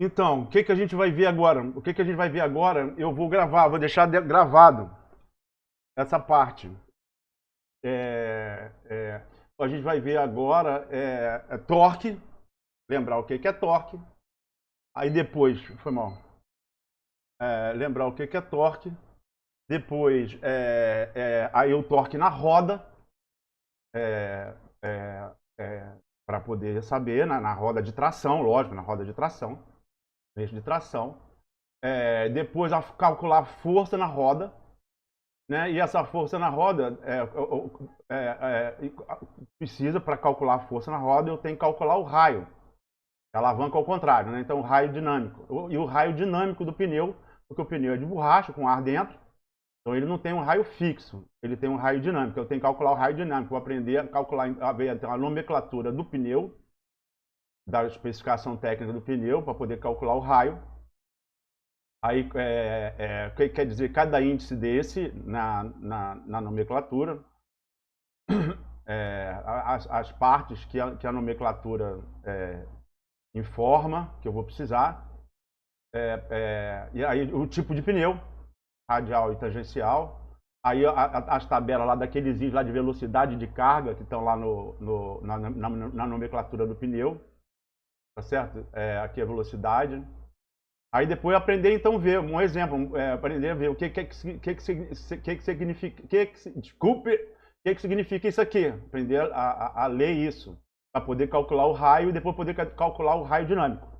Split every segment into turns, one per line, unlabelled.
Então, o que que a gente vai ver agora? O que que a gente vai ver agora? Eu vou gravar, vou deixar gravado essa parte. A gente vai ver agora torque, lembrar o que que é torque. Aí depois, foi mal, lembrar o que que é torque. Depois, aí o torque na roda, para poder saber, na roda de tração, lógico, na roda de tração, eixo de tração. Depois, calcular a força na roda, né? E essa força na roda, precisa, para calcular a força na roda, eu tenho que calcular o raio. A alavanca ao contrário, né? Então, o raio dinâmico. E o raio dinâmico do pneu, porque o pneu é de borracha, com ar dentro, então ele não tem um raio fixo, ele tem um raio dinâmico. Eu tenho que calcular o raio dinâmico, vou aprender a calcular a nomenclatura do pneu, da especificação técnica do pneu, para poder calcular o raio. Aí, o que quer dizer cada índice desse na nomenclatura, as partes que a nomenclatura informa que eu vou precisar, e aí o tipo de pneu, radial e tangencial, aí as tabelas lá daqueles índices lá de velocidade de carga que estão lá na nomenclatura do pneu, tá certo? Aqui a velocidade. Aí depois aprender então a ver um exemplo, aprender a ver o que significa, desculpe, o que significa isso aqui, aprender a ler isso, para poder calcular o raio e depois poder calcular o raio dinâmico.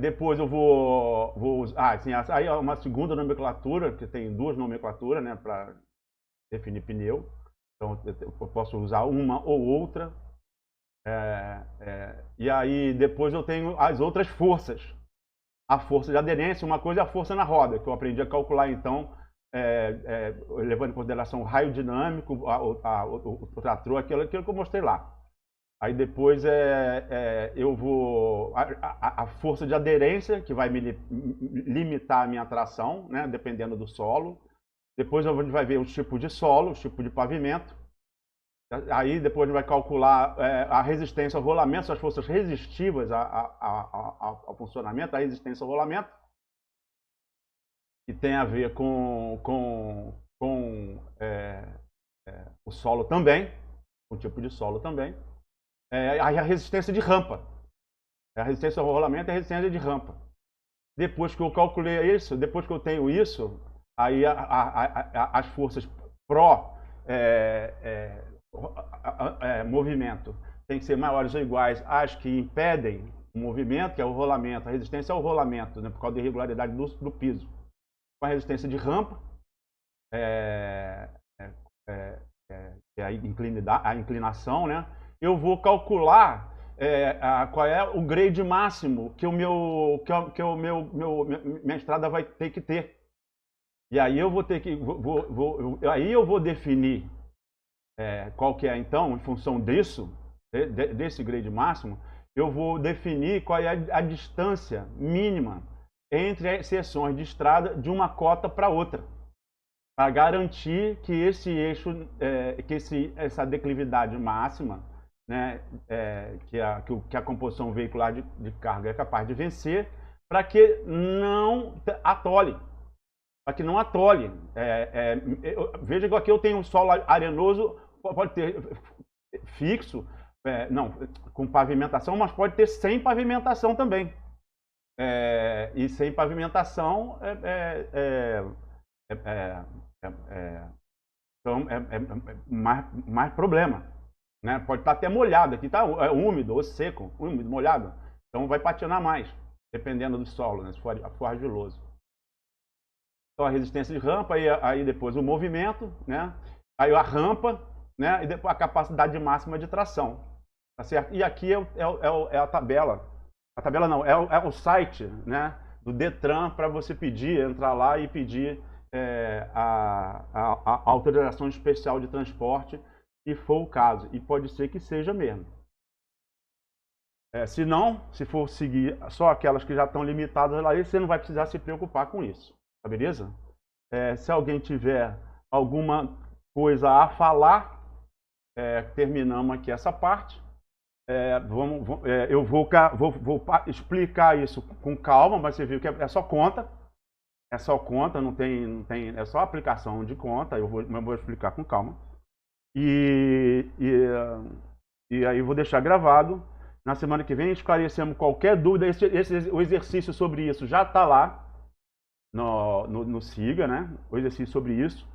Depois eu vou usar, assim, aí é uma segunda nomenclatura, que tem duas nomenclaturas, né, para definir pneu. Então eu posso usar uma ou outra. E aí depois eu tenho as outras forças. A força de aderência, uma coisa é a força na roda, que eu aprendi a calcular então, levando em consideração o raio dinâmico, o trator, aquilo que eu mostrei lá. Aí depois eu vou... A força de aderência, que vai me limitar a minha tração, né, dependendo do solo. Depois a gente vai ver os tipos de solo, os tipos de pavimento. Aí depois a gente vai calcular a resistência ao rolamento, as forças resistivas ao funcionamento, a resistência ao rolamento, que tem a ver com o solo também, o tipo de solo também. Aí a resistência de rampa. A resistência ao rolamento é a resistência de rampa. Depois que eu calculei isso, depois que eu tenho isso, aí as forças pró movimento tem que ser maiores ou iguais às que impedem o movimento, que é o rolamento, a resistência ao rolamento, né, por causa da irregularidade do piso. Com a resistência de rampa, que é a inclinação, né, eu vou calcular qual é o grade máximo que minha estrada vai ter que ter. E aí eu vou ter que, aí eu vou definir qual que é então, em função disso, desse grade máximo, eu vou definir qual é a distância mínima entre as seções de estrada de uma cota para outra, para garantir que esse eixo, essa declividade máxima, né, que a composição veicular de carga é capaz de vencer, para que não atole. Para que não atole. Veja que aqui eu tenho um solo arenoso, pode ter fixo, não, com pavimentação, mas pode ter sem pavimentação também. E sem pavimentação então mais problema. Né? Pode estar até molhado, aqui está úmido ou seco, úmido, molhado. Então vai patinar mais, dependendo do solo, né? Se for argiloso. Então a resistência de rampa, aí depois o movimento, né? Aí a rampa, né? E depois a capacidade máxima de tração. Tá certo? E aqui é a tabela. A tabela não, é o site, né, do Detran, para você entrar lá e pedir a autorização especial de transporte, se for o caso. E pode ser que seja mesmo. Se não, se for seguir só aquelas que já estão limitadas lá, você não vai precisar se preocupar com isso. Tá beleza? Se alguém tiver alguma coisa a falar, terminamos aqui essa parte. eu vou explicar isso com calma, mas você viu que é só conta. É só conta, não tem, é só aplicação de conta, eu vou explicar com calma. E aí eu vou deixar gravado. Na semana que vem esclarecemos qualquer dúvida. O exercício sobre isso já está lá no SIGA, né? O exercício sobre isso.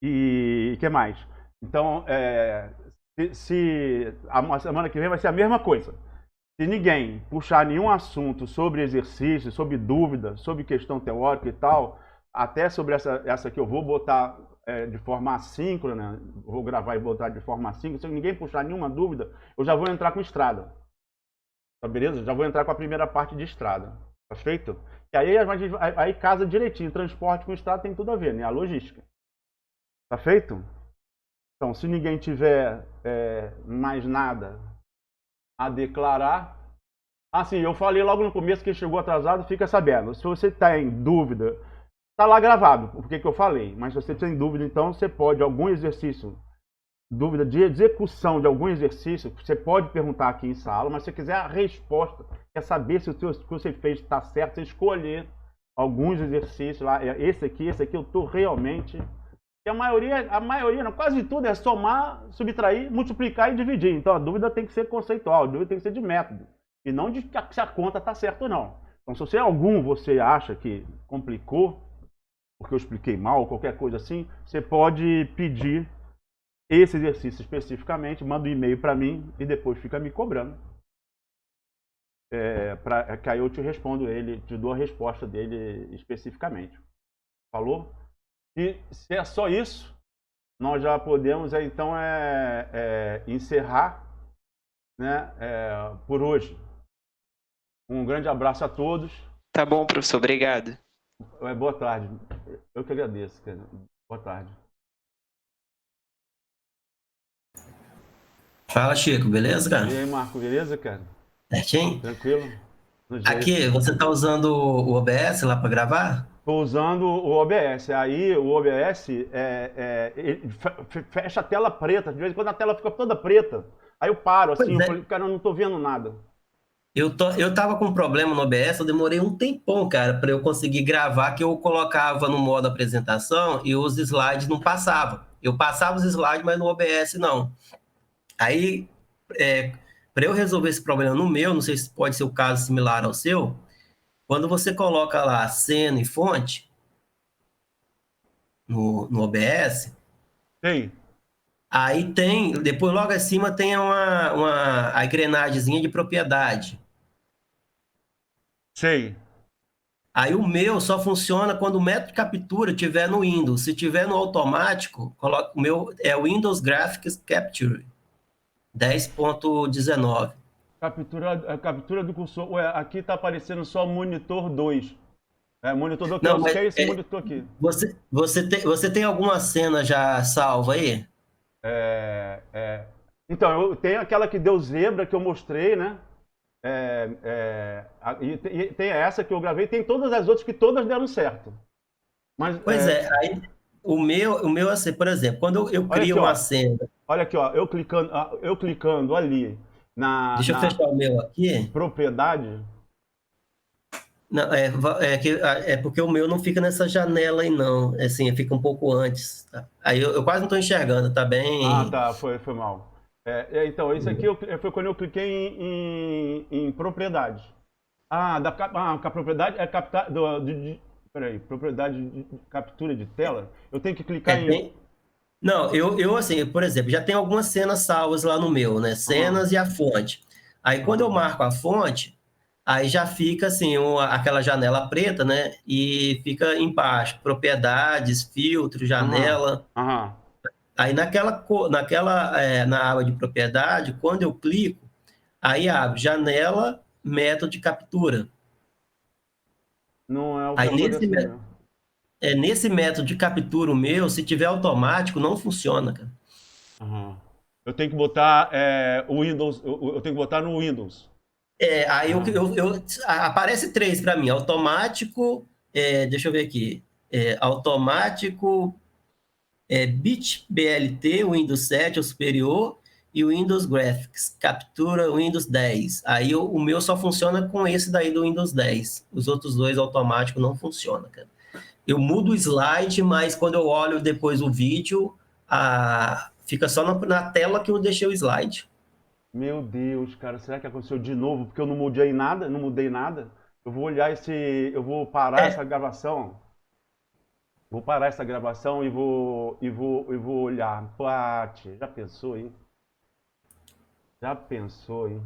E o que mais? Então, a semana que vem vai ser a mesma coisa. Se ninguém puxar nenhum assunto sobre exercício, sobre dúvida, sobre questão teórica e tal, até sobre essa que eu vou botar de forma assíncrona, vou gravar e botar de forma assíncrona, se ninguém puxar nenhuma dúvida, eu já vou entrar com estrada. Tá beleza? Já vou entrar com a primeira parte de estrada. Tá feito? E aí casa direitinho. Transporte com estrada tem tudo a ver, né? A logística. Tá feito? Então, se ninguém tiver mais nada a declarar. Assim, eu falei logo no começo, quem chegou atrasado fica sabendo. Se você tem dúvida, tá lá gravado o que eu falei. Mas se você tem dúvida, então você pode, algum exercício, dúvida de execução de algum exercício, você pode perguntar aqui em sala, mas se você quiser a resposta, quer saber se o que você fez está certo, você escolher alguns exercícios lá, esse aqui eu tô realmente... A maioria, não, quase tudo é somar, subtrair, multiplicar e dividir. Então a dúvida tem que ser conceitual, a dúvida tem que ser de método. E não de se a conta está certa ou não. Então se você acha que complicou, porque eu expliquei mal, qualquer coisa assim, você pode pedir esse exercício especificamente, manda um e-mail para mim e depois fica me cobrando. Que aí eu te respondo te dou a resposta dele especificamente. Falou? E se é só isso, nós já podemos então encerrar, né, por hoje. Um grande abraço a todos.
Tá bom, professor. Obrigado.
Boa tarde. Eu que agradeço, cara. Boa tarde.
Fala, Chico. Beleza, cara?
E aí, Marco, beleza, cara?
Certinho?
Tranquilo?
Aqui, você tá usando o OBS lá para gravar?
Estou usando o OBS. Aí o OBS ele fecha a tela preta. De vez em quando a tela fica toda preta. Aí eu paro, assim, eu falei, cara, eu não estou vendo nada.
Eu tava com um problema no OBS, eu demorei um tempão, cara, para eu conseguir gravar, que eu colocava no modo apresentação e os slides não passavam. Eu passava os slides, mas no OBS não. Aí, para eu resolver esse problema no meu, não sei se pode ser o caso similar ao seu, quando você coloca lá cena e fonte no OBS,
Tem.
aí tem, depois logo acima tem a engrenagemzinha de propriedade.
Sei.
Aí o meu só funciona quando o método de captura estiver no Windows. Se tiver no automático, o meu é o Windows Graphics Capture 10.19.
Captura do cursor. Ué, aqui está aparecendo só monitor 2. Monitor 2,
Não, mas
que é esse monitor aqui?
você tem alguma cena já salva aí?
Então, eu tenho aquela que deu zebra que eu mostrei, né? E tem essa que eu gravei, tem todas as outras que todas deram certo. Mas,
Pois aí o meu assim, por exemplo, quando eu crio
aqui,
uma
ó,
cena...
Olha aqui, ó, eu clicando ali
Deixa eu fechar o meu aqui.
propriedade.
Não, porque o meu não fica nessa janela aí, não. Assim, fica um pouco antes. Tá? Aí eu quase não estou enxergando, tá bem...
Ah, tá, foi mal. Então, isso aqui foi quando eu cliquei em propriedade. A propriedade é captar... Peraí, propriedade de captura de tela? Eu tenho que clicar em...
Não, eu assim, por exemplo, já tem algumas cenas salvas lá no meu, né? Cenas e a fonte. Aí quando eu marco a fonte, aí já fica assim, aquela janela preta, né? E fica embaixo, propriedades, filtro, janela. Aí na aba de propriedade, quando eu clico, aí abre janela, método de captura.
Não é o que
Aí
aconteceu.
nesse método de captura o meu, se tiver automático, não funciona, cara.
Eu tenho que botar o Windows, eu tenho que botar no Windows.
Aí aparece 3 para mim, automático, deixa eu ver aqui, automático, bit BLT, Windows 7 ou superior, e o Windows Graphics, captura o Windows 10. Aí o meu só funciona com esse daí do Windows 10. Os outros dois automáticos não funcionam, cara. Eu mudo o slide, mas quando eu olho depois o vídeo, fica só na tela que eu deixei o slide.
Meu Deus, cara, será que aconteceu de novo? Porque eu não mudei nada, não mudei nada. Eu vou olhar eu vou parar essa gravação. Vou parar essa gravação e vou olhar. Pati, já pensou, hein? Já pensou, hein?